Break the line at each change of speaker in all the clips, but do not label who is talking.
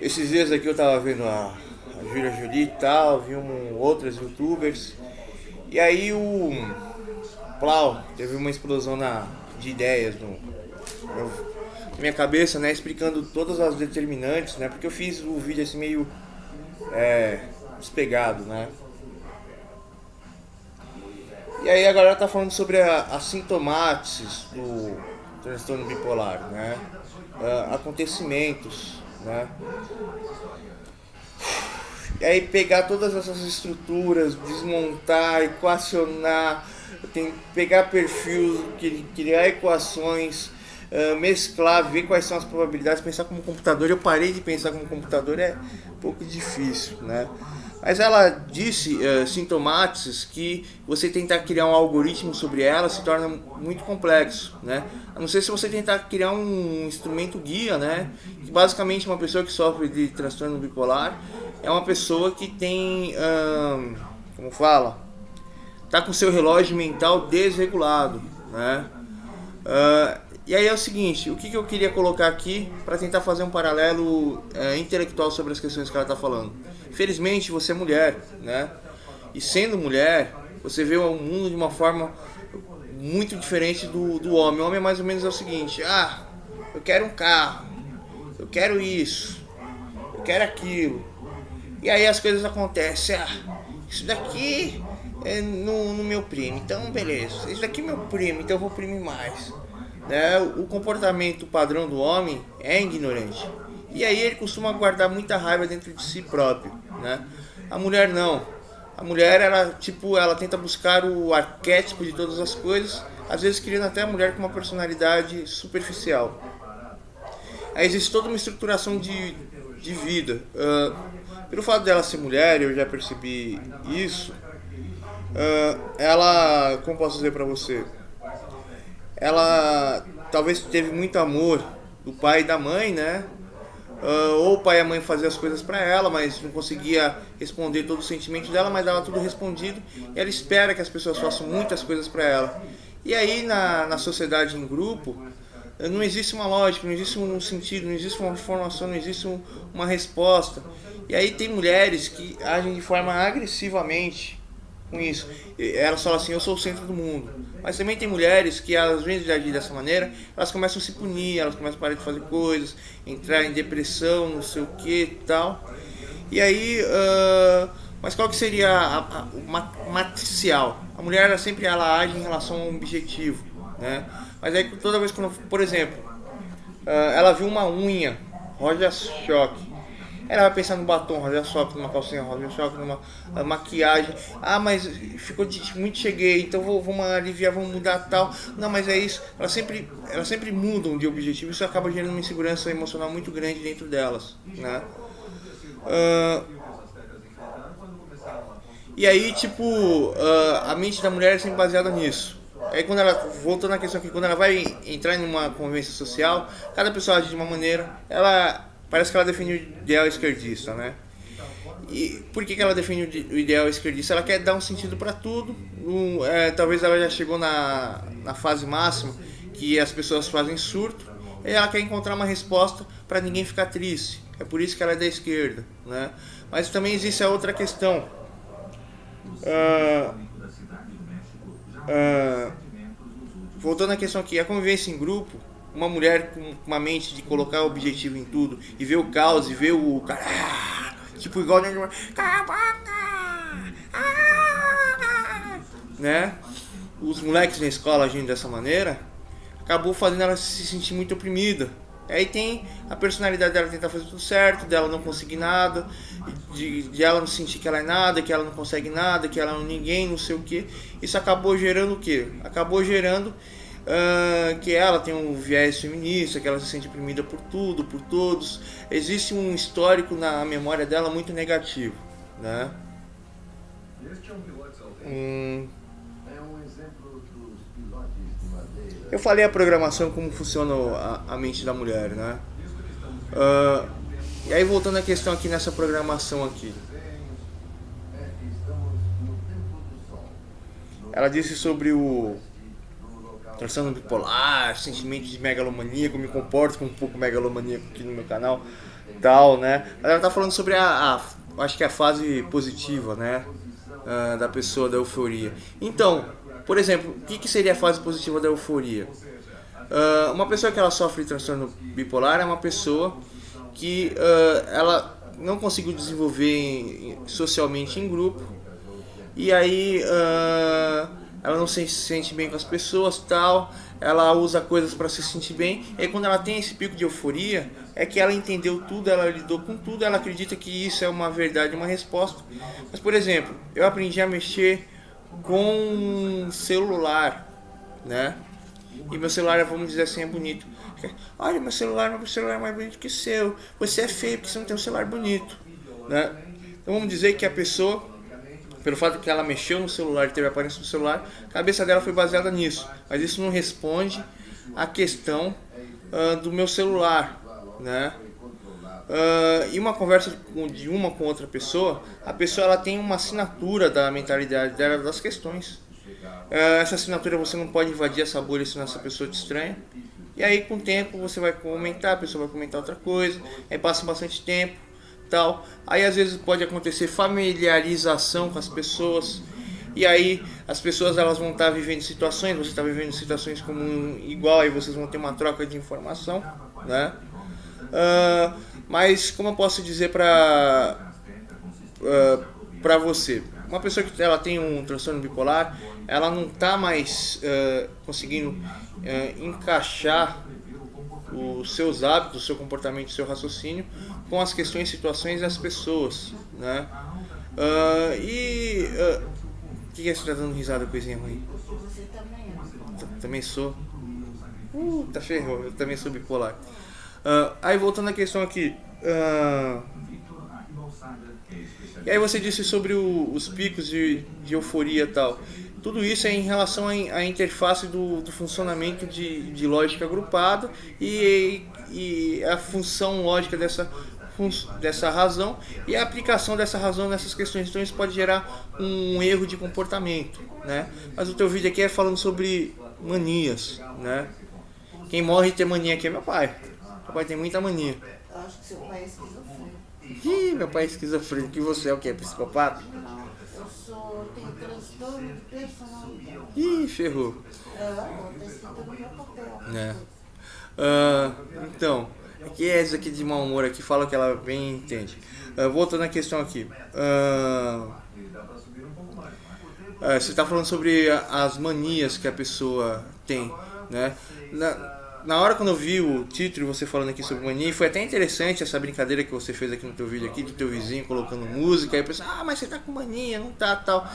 Esses dias aqui eu tava vendo a Júlia Jolie e tal, vi outras youtubers. E aí o Plau teve uma explosão de ideias na minha cabeça, né? Explicando todas as determinantes, né? Porque eu fiz o vídeo assim meio despegado, né? E aí agora tá falando sobre as sintomáticas do transtorno bipolar, né? Acontecimentos, né? E aí pegar todas essas estruturas, desmontar, equacionar, tem pegar perfil, criar equações, mesclar, ver quais são as probabilidades, pensar como computador. Eu parei de pensar como computador, é um pouco difícil, né? Mas ela disse, sintomáticas, que você tentar criar um algoritmo sobre ela se torna muito complexo, né? A não ser se você tentar criar um instrumento guia, né? Que basicamente uma pessoa que sofre de transtorno bipolar é uma pessoa que tem, como fala, tá com seu relógio mental desregulado, né? E aí é o seguinte, o que eu queria colocar aqui para tentar fazer um paralelo intelectual sobre as questões que ela está falando. Infelizmente você é mulher, né? E sendo mulher, você vê o mundo de uma forma muito diferente do homem. O homem é mais ou menos o seguinte: ah, eu quero um carro, eu quero isso, eu quero aquilo. E aí as coisas acontecem. Ah, isso daqui é no meu primo, então beleza. Isso daqui é meu primo, então eu vou oprimir mais. Né? O comportamento padrão do homem é ignorante. E aí ele costuma guardar muita raiva dentro de si próprio. Né? A mulher não. A mulher, ela tenta buscar o arquétipo de todas as coisas, às vezes criando até a mulher com uma personalidade superficial. Aí existe toda uma estruturação de vida. Pelo fato dela ser mulher, eu já percebi isso. Ela, como posso dizer pra você? Ela talvez teve muito amor do pai e da mãe, né? Ou o pai e a mãe faziam as coisas pra ela, mas não conseguia responder todo o sentimento dela, mas dava tudo respondido. E ela espera que as pessoas façam muitas coisas pra ela. E aí na sociedade em grupo, não existe uma lógica, não existe um sentido, não existe uma informação, não existe uma resposta. E aí tem mulheres que agem de forma agressivamente com isso. Elas falam assim: eu sou o centro do mundo. Mas também tem mulheres que, às vezes de agir dessa maneira, elas começam a se punir, elas começam a parar de fazer coisas, entrar em depressão, não sei o que e tal. E aí, mas qual que seria o matricial? A mulher, ela age em relação a um objetivo, né? Mas aí toda vez que, por exemplo, ela viu uma unha, roja choque. Ela vai pensar no batom, roja choque, numa calcinha, roja choque, numa maquiagem. Ah, mas ficou muito cheguei, então vamos aliviar, vamos mudar tal. Não, mas é isso. Elas sempre mudam de objetivo. Isso acaba gerando uma insegurança emocional muito grande dentro delas, né? Ah, e aí, tipo, a mente da mulher é sempre baseada nisso. Aí quando ela, voltando à questão aqui, quando ela vai entrar em uma convivência social, cada pessoa age de uma maneira, parece que ela define o ideal esquerdista, né? E por que ela define o ideal esquerdista? Ela quer dar um sentido para tudo. Talvez ela já chegou na fase máxima que as pessoas fazem surto. E ela quer encontrar uma resposta para ninguém ficar triste. É por isso que ela é da esquerda, né? Mas também existe a outra questão. Ah, ah, Voltando à questão aqui, a convivência em grupo, uma mulher com uma mente de colocar o objetivo em tudo e ver o caos e ver o cara, tipo igual né? Os moleques na escola agindo dessa maneira, acabou fazendo ela se sentir muito oprimida. Aí tem a personalidade dela tentar fazer tudo certo, dela não conseguir nada, de ela não sentir que ela é nada, que ela não consegue nada, que ela não é ninguém, não sei o que. Isso acabou gerando o quê? Acabou gerando que ela tem um viés feminista, que ela se sente oprimida por tudo, por todos. Existe um histórico na memória dela muito negativo, né? Hum, eu falei a programação, como funciona a mente da mulher, né? Ah, e aí voltando à questão aqui nessa programação aqui, ela disse sobre transtorno bipolar, sentimento de megalomaníaco, eu me comporto como um pouco megalomaníaco aqui no meu canal, tal, né? Ela tá falando sobre acho que é a fase positiva, né? Da pessoa, da euforia. Então, por exemplo, o que seria a fase positiva da euforia? Uma pessoa que ela sofre de transtorno bipolar é uma pessoa que ela não conseguiu desenvolver socialmente em grupo, e aí ela não se sente bem com as pessoas, tal, ela usa coisas para se sentir bem, e aí quando ela tem esse pico de euforia, é que ela entendeu tudo, ela lidou com tudo, ela acredita que isso é uma verdade, uma resposta. Mas, por exemplo, eu aprendi a mexer com celular, né? E meu celular, vamos dizer assim, é bonito. Olha, meu celular é mais bonito que o seu. Você é feio porque você não tem um celular bonito, né? Então vamos dizer que a pessoa, pelo fato que ela mexeu no celular e teve a aparência do celular, a cabeça dela foi baseada nisso. Mas isso não responde à questão do meu celular, né? E uma conversa de uma com outra pessoa, a pessoa ela tem uma assinatura da mentalidade dela, das questões. Essa assinatura você não pode invadir essa bolha, senão essa pessoa te estranha. E aí com o tempo você vai comentar, a pessoa vai comentar outra coisa, aí passa bastante tempo, tal. Aí às vezes pode acontecer familiarização com as pessoas. E aí as pessoas elas vão estar vivendo situações, você está vivendo situações como igual, aí vocês vão ter uma troca de informação, né? Mas como eu posso dizer para você, uma pessoa que ela tem um transtorno bipolar, ela não está mais conseguindo encaixar os seus hábitos, o seu comportamento, o seu raciocínio com as questões, situações e as pessoas, né? O que é você está dando risada, coisinha ruim?
Você também é.
Também sou. Tá ferrou, eu também sou bipolar. Aí voltando à questão aqui, e aí você disse sobre os picos de euforia e tal. Tudo isso é em relação à interface do funcionamento de lógica agrupada e a função lógica dessa razão e a aplicação dessa razão nessas questões. Então isso pode gerar um erro de comportamento, né? Mas o teu vídeo aqui é falando sobre manias, né? Quem morre de ter mania aqui é meu pai. Meu pai tem muita mania.
Eu acho que seu pai é esquizofrênico.
Ih, meu pai é esquizofrênico. E você é o que? Psicopata?
Não, tenho transtorno de personalidade.
Ih, ferrou.
Tá escrito no meu papel.
Né? Então, aqui é essa aqui de mau humor aqui, fala que ela bem entende. Voltando à questão aqui. Você está falando sobre as manias que a pessoa tem, né? Na hora quando eu vi o título e você falando aqui sobre mania, foi até interessante essa brincadeira que você fez aqui no teu vídeo aqui, do teu vizinho colocando música, aí a pessoa, mas você tá com mania, não tá, tal.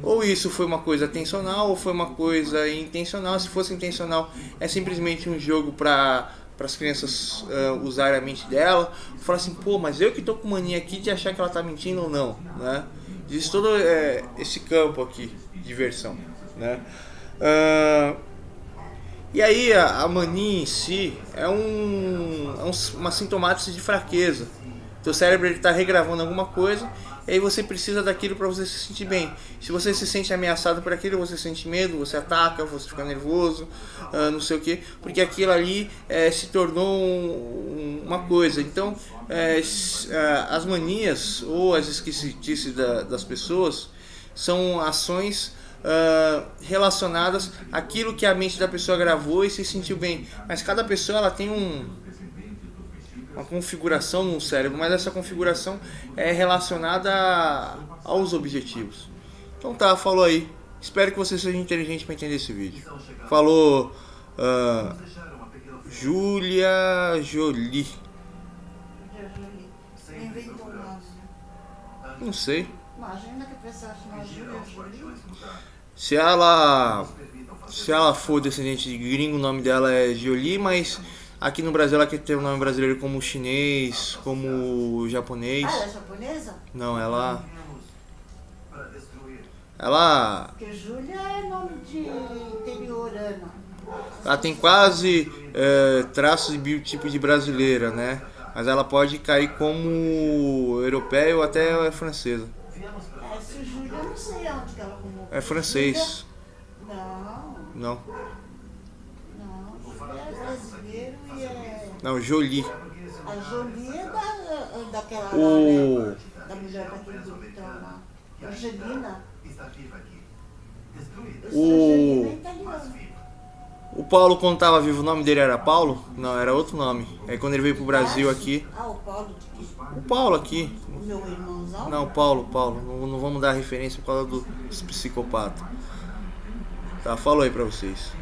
Ou isso foi uma coisa intencional ou foi uma coisa intencional. Se fosse intencional, é simplesmente um jogo para as crianças usarem a mente dela. Falar assim, pô, mas eu que tô com mania aqui de achar que ela tá mentindo ou não, né? Existe todo esse campo aqui de diversão, né? E aí a mania em si é uma sintomática de fraqueza. Teu cérebro está regravando alguma coisa e aí você precisa daquilo para você se sentir bem. Se você se sente ameaçado por aquilo, você sente medo, você ataca, você fica nervoso, não sei o que, porque aquilo ali se tornou uma coisa. Então as manias ou as esquisitices das pessoas são ações relacionadas àquilo que a mente da pessoa gravou e se sentiu bem. Mas cada pessoa ela tem uma configuração no cérebro, mas essa configuração é relacionada aos objetivos. Então tá, falou aí. Espero que você seja inteligente para entender esse vídeo. Falou Júlia Jolie.
Inventou o nome.
Não sei.
Imagina que a pessoa chama Júlia Jolie.
Se ela for descendente de gringo, o nome dela é Jolie, mas aqui no Brasil ela quer ter o nome brasileiro como chinês, como japonês.
Ah, ela é japonesa?
Não, ela...
Porque Júlia é nome de interiorana.
Ela tem quase traços de biotipo de brasileira, né? Mas ela pode cair como europeia ou até francesa.
Essa Júlia, eu não sei onde que ela comeu.
É francês.
Não.
Não. Não, Jolie.
A Jolie é daquela lá,
O...
né? Da mulher daquele bonitão lá. Angelina. Angelina é italiana.
O Paulo, quando tava vivo, o nome dele era Paulo? Não, era outro nome. Aí quando ele veio pro Brasil aqui...
Ah, o Paulo de quê?
O Paulo aqui.
O meu irmãozão?
Não, Paulo. Não vamos dar referência por causa dos psicopatas. Tá, falou aí pra vocês.